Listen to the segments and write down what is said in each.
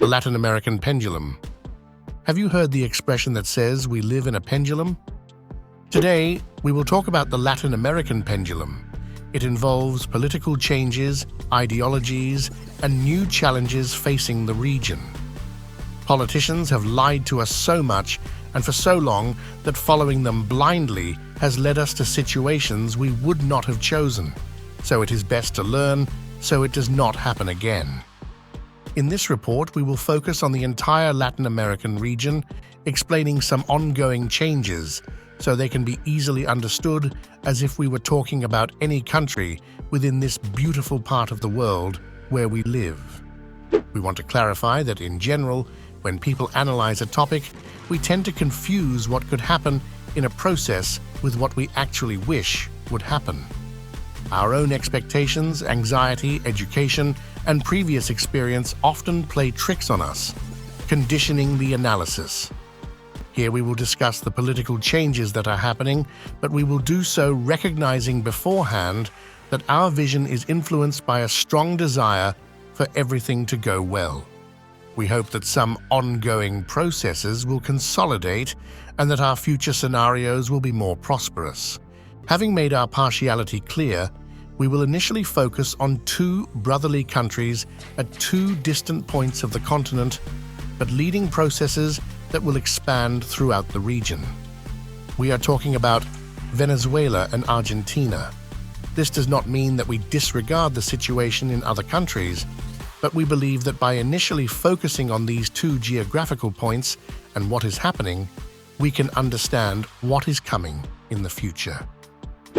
the Latin American pendulum. Have you heard the expression that says we live in a pendulum? Today, we will talk about the Latin American pendulum. It involves political changes, ideologies, and new challenges facing the region. Politicians have lied to us so much and for so long that following them blindly has led us to situations we would not have chosen. So it is best to learn so it does not happen again. In this report, we will focus on the entire Latin American region, explaining some ongoing changes so they can be easily understood as if we were talking about any country within this beautiful part of the world where we live. We want to clarify that in general, when people analyze a topic, we tend to confuse what could happen in a process with what we actually wish would happen. Our own expectations, anxiety, education, and previous experience often play tricks on us, conditioning the analysis. Here we will discuss the political changes that are happening, but we will do so recognizing beforehand that our vision is influenced by a strong desire for everything to go well. We hope that some ongoing processes will consolidate and that our future scenarios will be more prosperous. Having made our partiality clear, we will initially focus on two brotherly countries at two distant points of the continent, but leading processes that will expand throughout the region. We are talking about Venezuela and Argentina. This does not mean that we disregard the situation in other countries, but we believe that by initially focusing on these two geographical points and what is happening, we can understand what is coming in the future.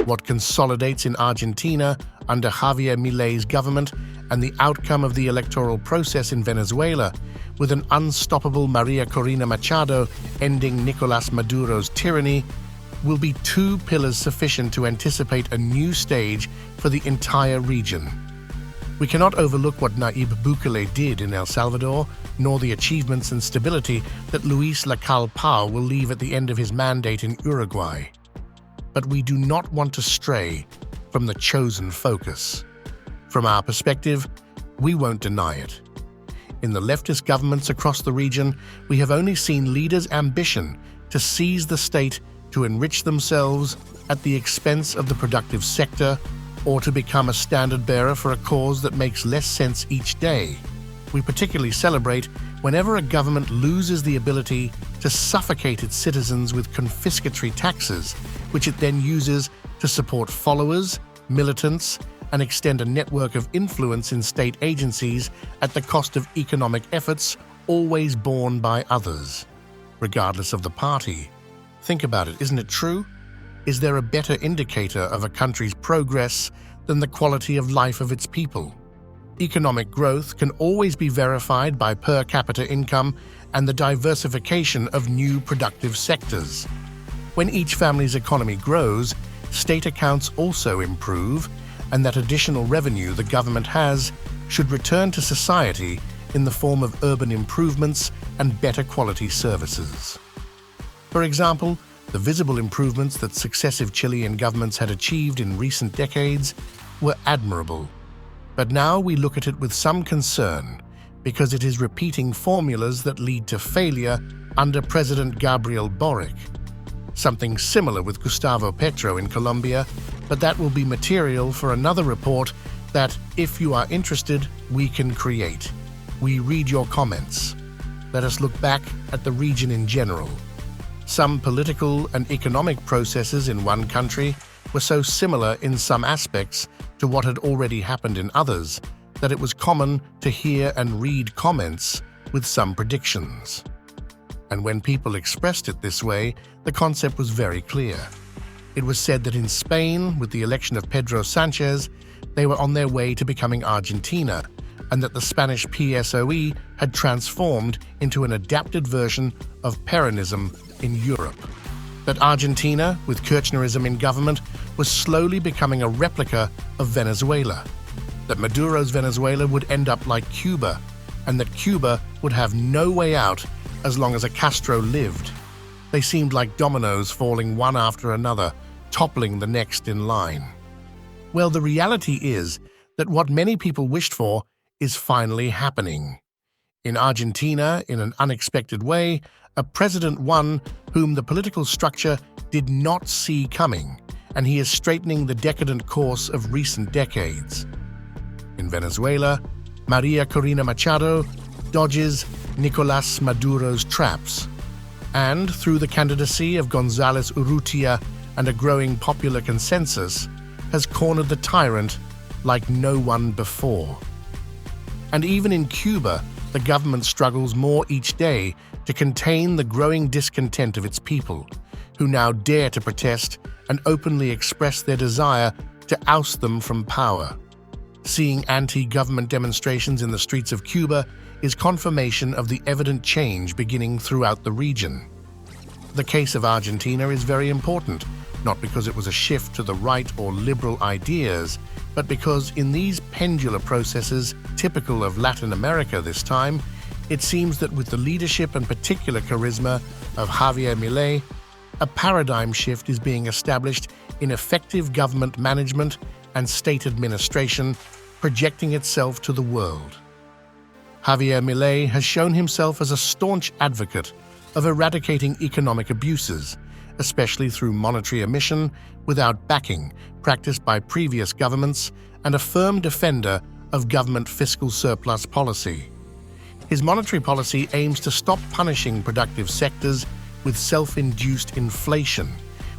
What consolidates in Argentina under Javier Milei's government and the outcome of the electoral process in Venezuela, with an unstoppable Maria Corina Machado ending Nicolás Maduro's tyranny, will be two pillars sufficient to anticipate a new stage for the entire region. We cannot overlook what Nayib Bukele did in El Salvador, nor the achievements and stability that Luis Lacalle will leave at the end of his mandate in Uruguay. But we do not want to stray from the chosen focus. From our perspective, we won't deny it. In the leftist governments across the region, we have only seen leaders' ambition to seize the state to enrich themselves at the expense of the productive sector, or to become a standard-bearer for a cause that makes less sense each day. We particularly celebrate whenever a government loses the ability to suffocate its citizens with confiscatory taxes, which it then uses to support followers, militants, and extend a network of influence in state agencies at the cost of economic efforts always borne by others, regardless of the party. Think about it, isn't it true? Is there a better indicator of a country's progress than the quality of life of its people? Economic growth can always be verified by per capita income and the diversification of new productive sectors. When each family's economy grows, state accounts also improve, and that additional revenue the government has should return to society in the form of urban improvements and better quality services. For example, the visible improvements that successive Chilean governments had achieved in recent decades were admirable. But now we look at it with some concern because it is repeating formulas that lead to failure under President Gabriel Boric. Something similar with Gustavo Petro in Colombia, but that will be material for another report that, if you are interested, we can create. We read your comments. Let us look back at the region in general. Some political and economic processes in one country were so similar in some aspects to what had already happened in others that it was common to hear and read comments with some predictions. And when people expressed it this way, the concept was very clear. It was said that in Spain, with the election of Pedro Sanchez, they were on their way to becoming Argentina, and that the Spanish PSOE had transformed into an adapted version of Peronism in Europe. That Argentina, with Kirchnerism in government, was slowly becoming a replica of Venezuela. That Maduro's Venezuela would end up like Cuba, and that Cuba would have no way out as long as a Castro lived. They seemed like dominoes falling one after another, toppling the next in line. Well, the reality is that what many people wished for is finally happening. In Argentina, in an unexpected way, a president won whom the political structure did not see coming, and he is straightening the decadent course of recent decades. In Venezuela, Maria Corina Machado dodges Nicolás Maduro's traps, and through the candidacy of González Urrutia and a growing popular consensus, has cornered the tyrant like no one before. And even in Cuba, the government struggles more each day to contain the growing discontent of its people, who now dare to protest and openly express their desire to oust them from power. Seeing anti-government demonstrations in the streets of Cuba is confirmation of the evident change beginning throughout the region. The case of Argentina is very important, not because it was a shift to the right or liberal ideas, but because in these pendular processes typical of Latin America this time, it seems that with the leadership and particular charisma of Javier Milei, a paradigm shift is being established in effective government management and state administration, projecting itself to the world. Javier Milei has shown himself as a staunch advocate of eradicating economic abuses, especially through monetary emission without backing, practiced by previous governments, and a firm defender of government fiscal surplus policy. His monetary policy aims to stop punishing productive sectors with self-induced inflation,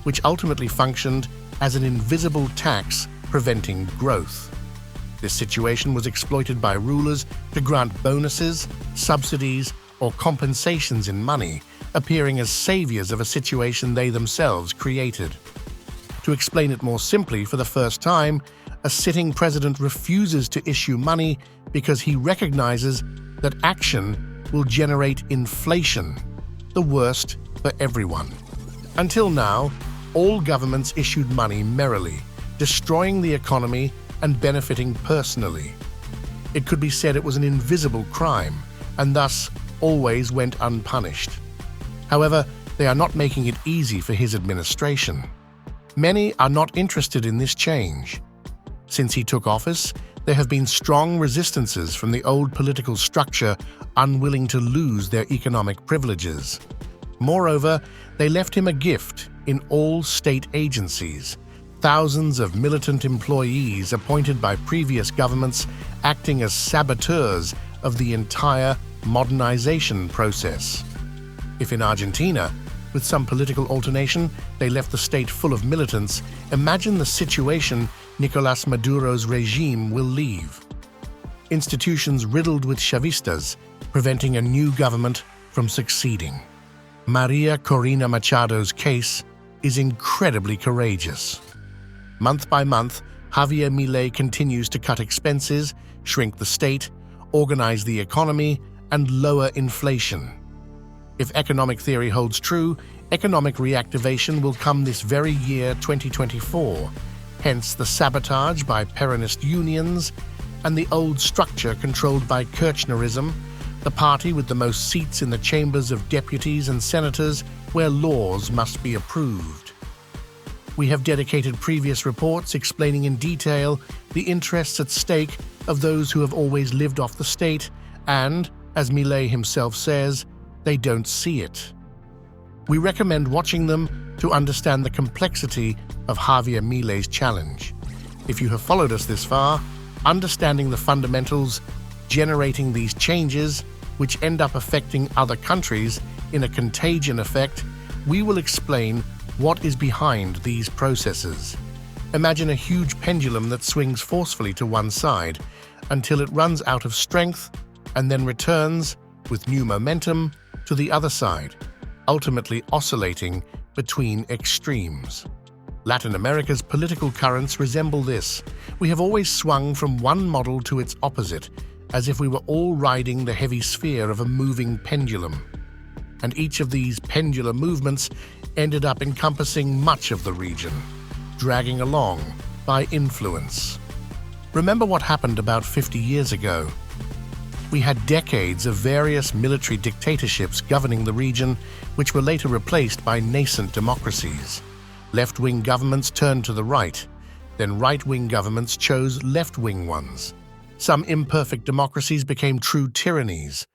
which ultimately functioned as an invisible tax preventing growth. This situation was exploited by rulers to grant bonuses, subsidies, or compensations in money, appearing as saviors of a situation they themselves created. To explain it more simply, for the first time, a sitting president refuses to issue money because he recognizes that action will generate inflation, the worst for everyone. Until now, all governments issued money merrily, destroying the economy and benefiting personally. It could be said it was an invisible crime, and thus always went unpunished. However, they are not making it easy for his administration. Many are not interested in this change. Since he took office, there have been strong resistances from the old political structure unwilling to lose their economic privileges. Moreover, they left him a gift in all state agencies, thousands of militant employees appointed by previous governments acting as saboteurs of the entire modernization process. If in Argentina, with some political alternation, they left the state full of militants, imagine the situation Nicolás Maduro's regime will leave. Institutions riddled with Chavistas, preventing a new government from succeeding. Maria Corina Machado's case is incredibly courageous. Month by month, Javier Milei continues to cut expenses, shrink the state, organize the economy, and lower inflation. If economic theory holds true, economic reactivation will come this very year 2024, hence the sabotage by Peronist unions and the old structure controlled by Kirchnerism, the party with the most seats in the chambers of deputies and senators where laws must be approved. We have dedicated previous reports explaining in detail the interests at stake of those who have always lived off the state and, as Milei himself says, they don't see it. We recommend watching them to understand the complexity of Javier Milei's challenge. If you have followed us this far, understanding the fundamentals, generating these changes, which end up affecting other countries in a contagion effect, we will explain what is behind these processes. Imagine a huge pendulum that swings forcefully to one side until it runs out of strength and then returns with new momentum to the other side, ultimately oscillating between extremes. Latin America's political currents resemble this. We have always swung from one model to its opposite, as if we were all riding the heavy sphere of a moving pendulum. And each of these pendular movements ended up encompassing much of the region, dragging along by influence. Remember what happened about 50 years ago. We had decades of various military dictatorships governing the region, which were later replaced by nascent democracies. Left-wing governments turned to the right, then right-wing governments chose left-wing ones. Some imperfect democracies became true tyrannies.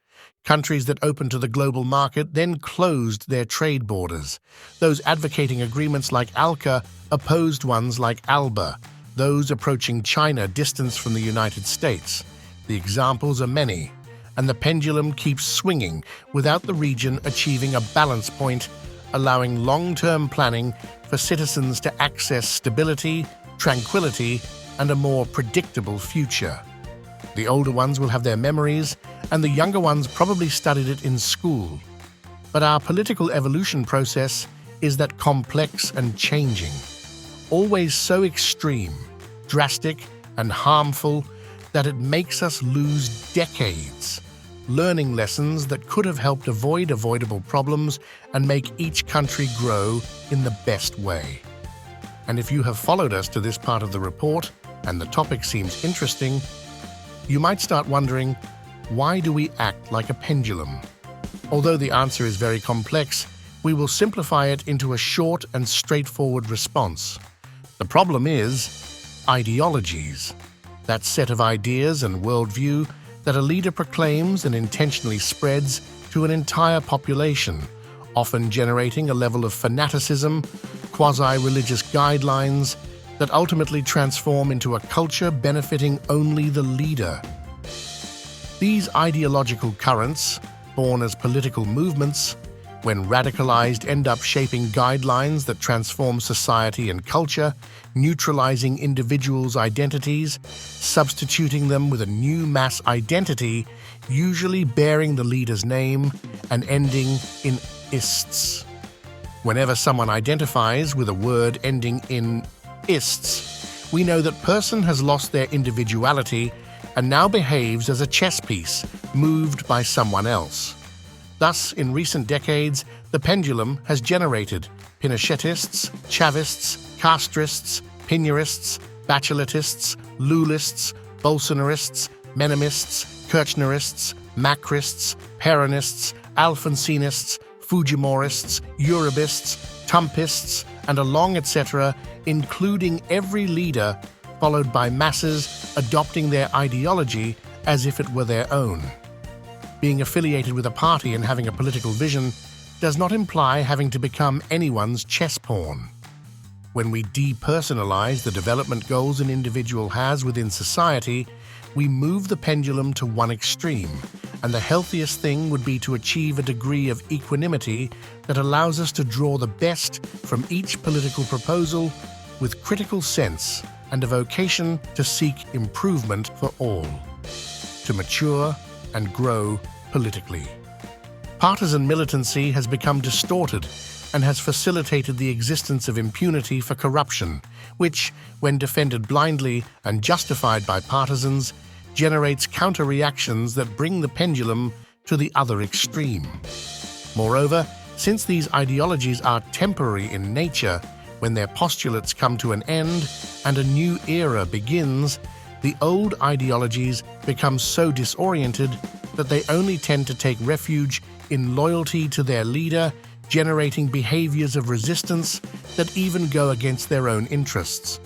Countries that opened to the global market then closed their trade borders. Those advocating agreements like ALCA opposed ones like ALBA, those approaching China distanced from the United States. The examples are many, and the pendulum keeps swinging without the region achieving a balance point, allowing long-term planning for citizens to access stability, tranquility, and a more predictable future. The older ones will have their memories, and the younger ones probably studied it in school. But our political evolution process is that complex and changing, always so extreme, drastic, and harmful that it makes us lose decades, learning lessons that could have helped avoid avoidable problems and make each country grow in the best way. And if you have followed us to this part of the report and the topic seems interesting, you might start wondering, why do we act like a pendulum? Although the answer is very complex, we will simplify it into a short and straightforward response. The problem is ideologies, that set of ideas and worldview that a leader proclaims and intentionally spreads to an entire population, often generating a level of fanaticism, quasi-religious guidelines that ultimately transform into a culture benefiting only the leader. These ideological currents, born as political movements, when radicalized end up shaping guidelines that transform society and culture, neutralizing individuals' identities, substituting them with a new mass identity, usually bearing the leader's name and ending in ists. Whenever someone identifies with a word ending in ists, we know that person has lost their individuality and now behaves as a chess piece moved by someone else. Thus, in recent decades, the pendulum has generated Pinochetists, Chavists, Castrists, Pinerists, Bacheletists, Lulists, Bolsonarists, Menemists, Kirchnerists, Macrists, Peronists, Alfonsinists, Fujimorists, Uribists, Trumpists, and a long etc., including every leader, followed by masses adopting their ideology as if it were their own. Being affiliated with a party and having a political vision does not imply having to become anyone's chess pawn. When we depersonalize the development goals an individual has within society, we move the pendulum to one extreme, and the healthiest thing would be to achieve a degree of equanimity that allows us to draw the best from each political proposal with critical sense and a vocation to seek improvement for all, to mature and grow politically. Partisan militancy has become distorted and has facilitated the existence of impunity for corruption, which, when defended blindly and justified by partisans, generates counter-reactions that bring the pendulum to the other extreme. Moreover, since these ideologies are temporary in nature, when their postulates come to an end and a new era begins, the old ideologies become so disoriented that they only tend to take refuge in loyalty to their leader, generating behaviors of resistance that even go against their own interests.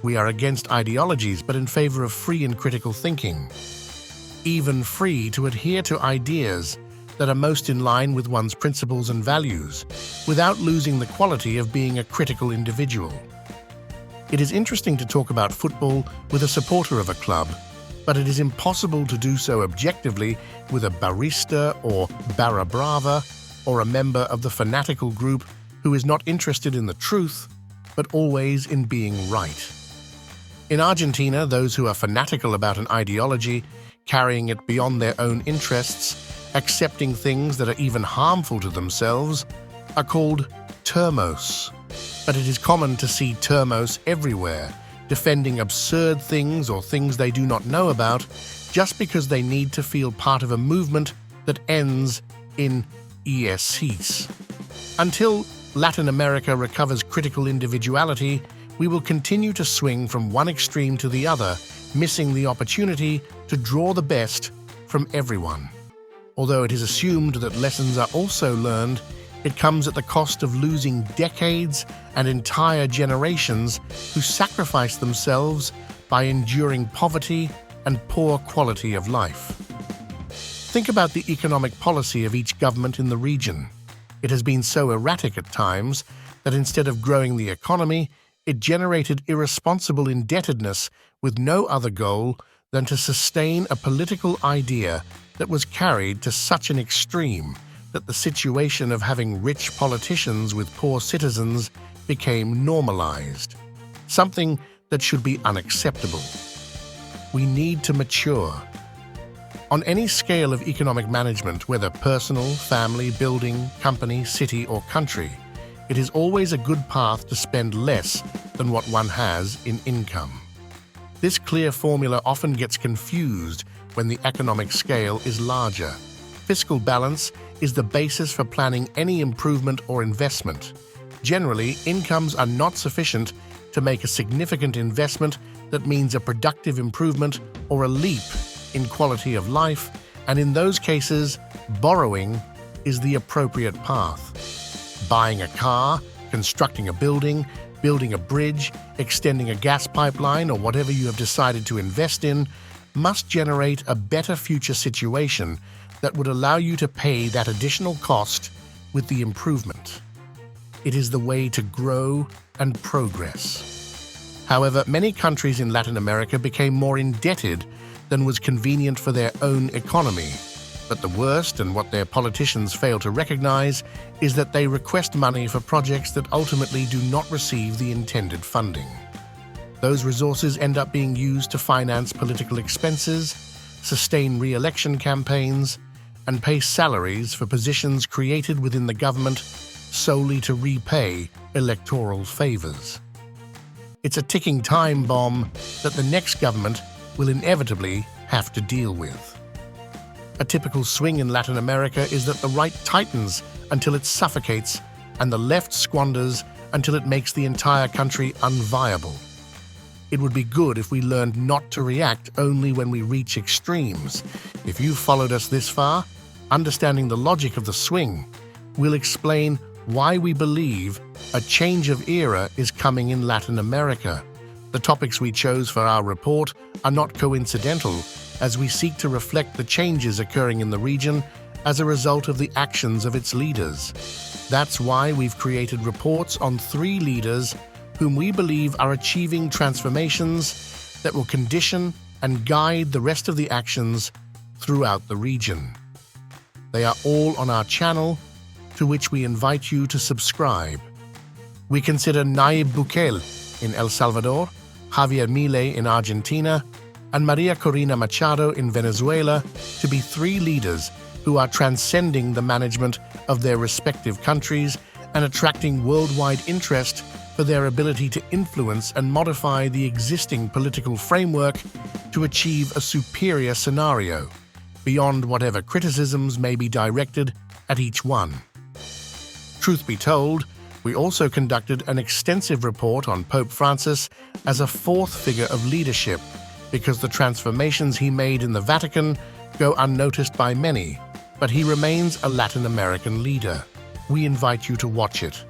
We are against ideologies, but in favor of free and critical thinking, even free to adhere to ideas that are most in line with one's principles and values, without losing the quality of being a critical individual. It is interesting to talk about football with a supporter of a club, but it is impossible to do so objectively with a barista or barra brava or a member of the fanatical group who is not interested in the truth, but always in being right. In Argentina, those who are fanatical about an ideology, carrying it beyond their own interests, accepting things that are even harmful to themselves, are called termos. But it is common to see termos everywhere, defending absurd things or things they do not know about, just because they need to feel part of a movement that ends in ESCs. Until Latin America recovers critical individuality, we will continue to swing from one extreme to the other, missing the opportunity to draw the best from everyone. Although it is assumed that lessons are also learned, it comes at the cost of losing decades and entire generations who sacrifice themselves by enduring poverty and poor quality of life. Think about the economic policy of each government in the region. It has been so erratic at times that instead of growing the economy, it generated irresponsible indebtedness with no other goal than to sustain a political idea that was carried to such an extreme that the situation of having rich politicians with poor citizens became normalized, something that should be unacceptable. We need to mature. On any scale of economic management, whether personal, family, building, company, city, or country, it is always a good path to spend less than what one has in income. This clear formula often gets confused when the economic scale is larger. Fiscal balance is the basis for planning any improvement or investment. Generally, incomes are not sufficient to make a significant investment that means a productive improvement or a leap in quality of life, and in those cases, borrowing is the appropriate path. Buying a car, constructing a building, building a bridge, extending a gas pipeline, or whatever you have decided to invest in, must generate a better future situation that would allow you to pay that additional cost with the improvement. It is the way to grow and progress. However, many countries in Latin America became more indebted than was convenient for their own economy. But the worst, and what their politicians fail to recognize, is that they request money for projects that ultimately do not receive the intended funding. Those resources end up being used to finance political expenses, sustain re-election campaigns, and pay salaries for positions created within the government solely to repay electoral favors. It's a ticking time bomb that the next government will inevitably have to deal with. A typical swing in Latin America is that the right tightens until it suffocates and the left squanders until it makes the entire country unviable. It would be good if we learned not to react only when we reach extremes. If you've followed us this far, understanding the logic of the swing, we'll explain why we believe a change of era is coming in Latin America. The topics we chose for our report are not coincidental, as we seek to reflect the changes occurring in the region as a result of the actions of its leaders. That's why we've created reports on 3 leaders whom we believe are achieving transformations that will condition and guide the rest of the actions throughout the region. They are all on our channel, to which we invite you to subscribe. We consider Nayib Bukele in El Salvador, Javier Milei in Argentina, and Corina Machado in Venezuela to be 3 leaders who are transcending the management of their respective countries and attracting worldwide interest for their ability to influence and modify the existing political framework to achieve a superior scenario, beyond whatever criticisms may be directed at each one. Truth be told, we also conducted an extensive report on Pope Francis as a 4th figure of leadership, because the transformations he made in the Vatican go unnoticed by many, but he remains a Latin American leader. We invite you to watch it.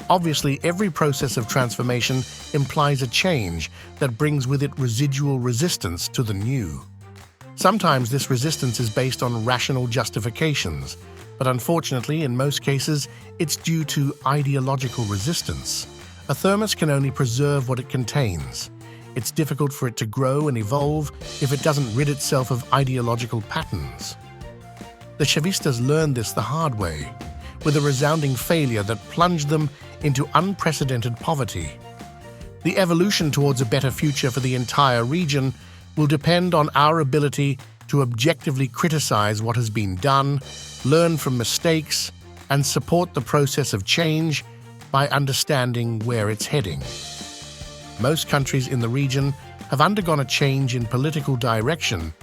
Obviously, every process of transformation implies a change that brings with it residual resistance to the new. Sometimes this resistance is based on rational justifications, but unfortunately, in most cases, it's due to ideological resistance. A thermos can only preserve what it contains. It's difficult for it to grow and evolve if it doesn't rid itself of ideological patterns. The Chavistas learned this the hard way, with a resounding failure that plunged them into unprecedented poverty. The evolution towards a better future for the entire region will depend on our ability to objectively criticize what has been done, learn from mistakes, and support the process of change by understanding where it's heading. Most countries in the region have undergone a change in political direction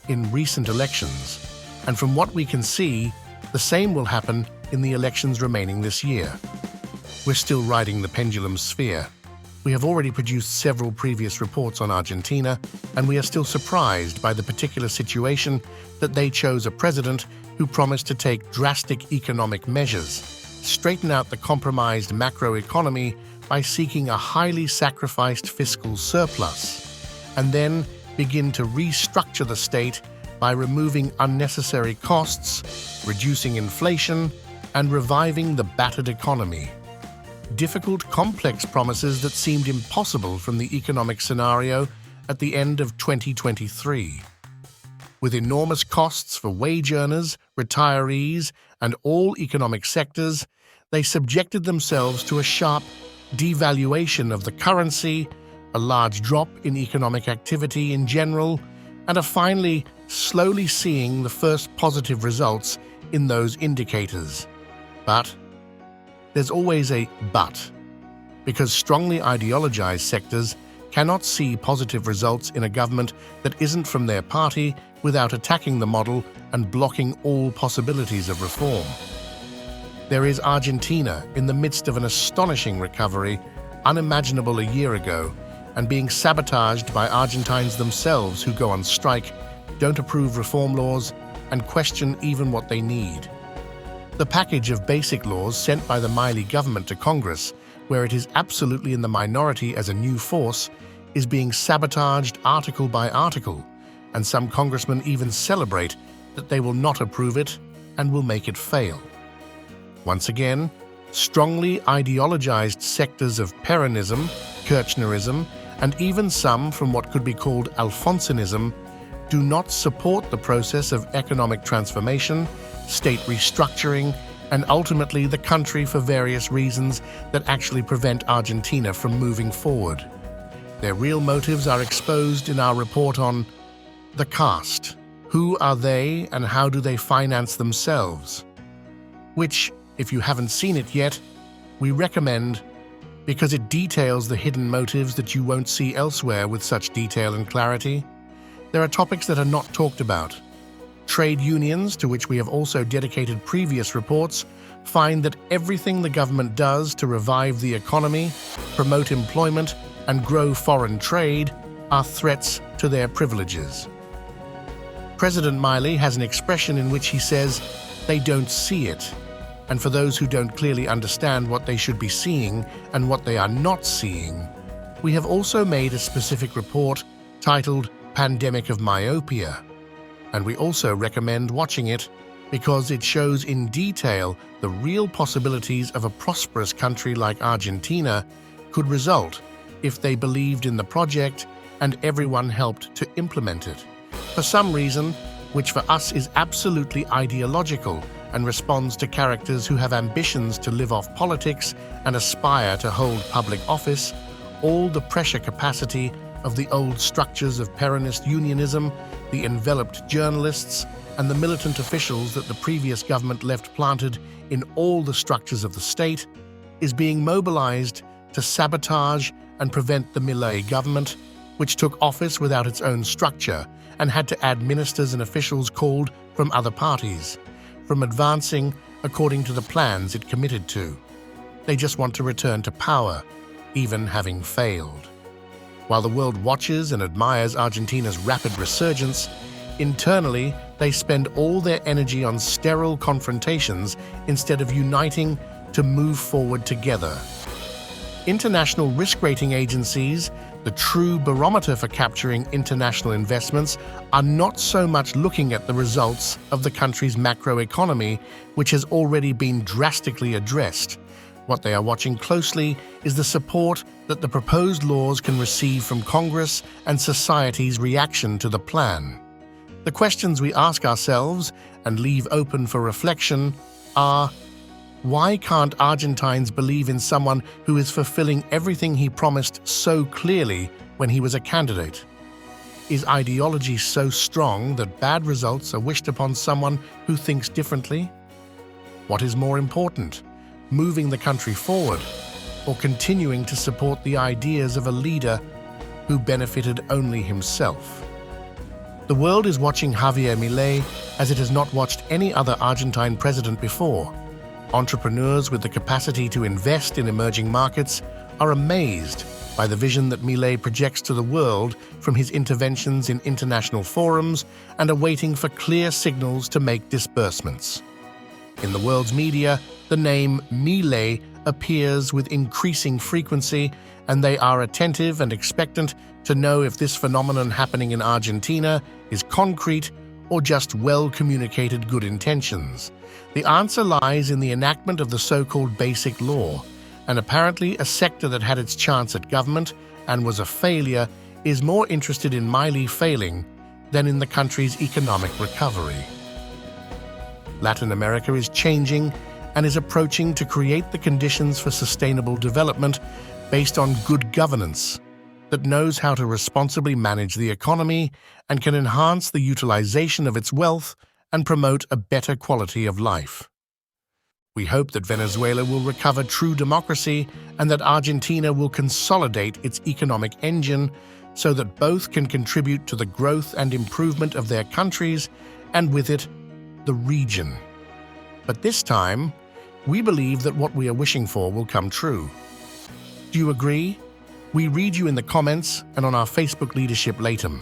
in recent elections, and from what we can see, the same will happen in the elections remaining this year. We're still riding the pendulum sphere. We have already produced several previous reports on Argentina, and we are still surprised by the particular situation that they chose a president who promised to take drastic economic measures, straighten out the compromised macroeconomy by seeking a highly sacrificed fiscal surplus, and then begin to restructure the state by removing unnecessary costs, reducing inflation, and reviving the battered economy. Difficult, complex promises that seemed impossible from the economic scenario at the end of 2023. With enormous costs for wage earners, retirees, and all economic sectors, they subjected themselves to a sharp devaluation of the currency, a large drop in economic activity in general, and are finally slowly seeing the first positive results in those indicators. But there's always a but, because strongly ideologized sectors cannot see positive results in a government that isn't from their party without attacking the model and blocking all possibilities of reform. There is Argentina in the midst of an astonishing recovery, unimaginable a year ago, and being sabotaged by Argentines themselves who go on strike, don't approve reform laws, and question even what they need. The package of basic laws sent by the Milei government to Congress, where it is absolutely in the minority as a new force, is being sabotaged article by article, and some congressmen even celebrate that they will not approve it and will make it fail. Once again, strongly ideologized sectors of Peronism, Kirchnerism, and even some from what could be called Alfonsinism do not support the process of economic transformation, state restructuring, and ultimately the country for various reasons that actually prevent Argentina from moving forward. Their real motives are exposed in our report on the caste. Who are they and how do they finance themselves? Which, if you haven't seen it yet, we recommend because it details the hidden motives that you won't see elsewhere with such detail and clarity. There are topics that are not talked about. Trade unions, to which we have also dedicated previous reports, find that everything the government does to revive the economy, promote employment, and grow foreign trade are threats to their privileges. President Milei has an expression in which he says, "They don't see it." And for those who don't clearly understand what they should be seeing and what they are not seeing, we have also made a specific report titled Pandemic of Myopia. And we also recommend watching it because it shows in detail the real possibilities of a prosperous country like Argentina could result if they believed in the project and everyone helped to implement it. For some reason, which for us is absolutely ideological and responds to characters who have ambitions to live off politics and aspire to hold public office, all the pressure capacity of the old structures of Peronist unionism, the enveloped journalists, and the militant officials that the previous government left planted in all the structures of the state, is being mobilized to sabotage and prevent the Milei government, which took office without its own structure and had to add ministers and officials called from other parties, from advancing according to the plans it committed to. They just want to return to power, even having failed. While the world watches and admires Argentina's rapid resurgence, internally they spend all their energy on sterile confrontations instead of uniting to move forward together. International risk rating agencies, the true barometer for capturing international investments, are not so much looking at the results of the country's macroeconomy, which has already been drastically addressed. What they are watching closely is the support that the proposed laws can receive from Congress and society's reaction to the plan. The questions we ask ourselves and leave open for reflection are: why can't Argentines believe in someone who is fulfilling everything he promised so clearly when he was a candidate? Is ideology so strong that bad results are wished upon someone who thinks differently? What is more important, moving the country forward or continuing to support the ideas of a leader who benefited only himself? The world is watching Javier Milei as it has not watched any other Argentine president before. Entrepreneurs with the capacity to invest in emerging markets are amazed by the vision that Milei projects to the world from his interventions in international forums and are waiting for clear signals to make disbursements. In the world's media, the name Milei appears with increasing frequency, and they are attentive and expectant to know if this phenomenon happening in Argentina is concrete or just well-communicated good intentions? The answer lies in the enactment of the so-called Basic Law, and apparently a sector that had its chance at government and was a failure is more interested in Milei failing than in the country's economic recovery. Latin America is changing and is approaching to create the conditions for sustainable development based on good governance that knows how to responsibly manage the economy and can enhance the utilization of its wealth and promote a better quality of life. We hope that Venezuela will recover true democracy and that Argentina will consolidate its economic engine so that both can contribute to the growth and improvement of their countries and with it, the region. But this time, we believe that what we are wishing for will come true. Do you agree? We read you in the comments and on our Facebook leadership Latam.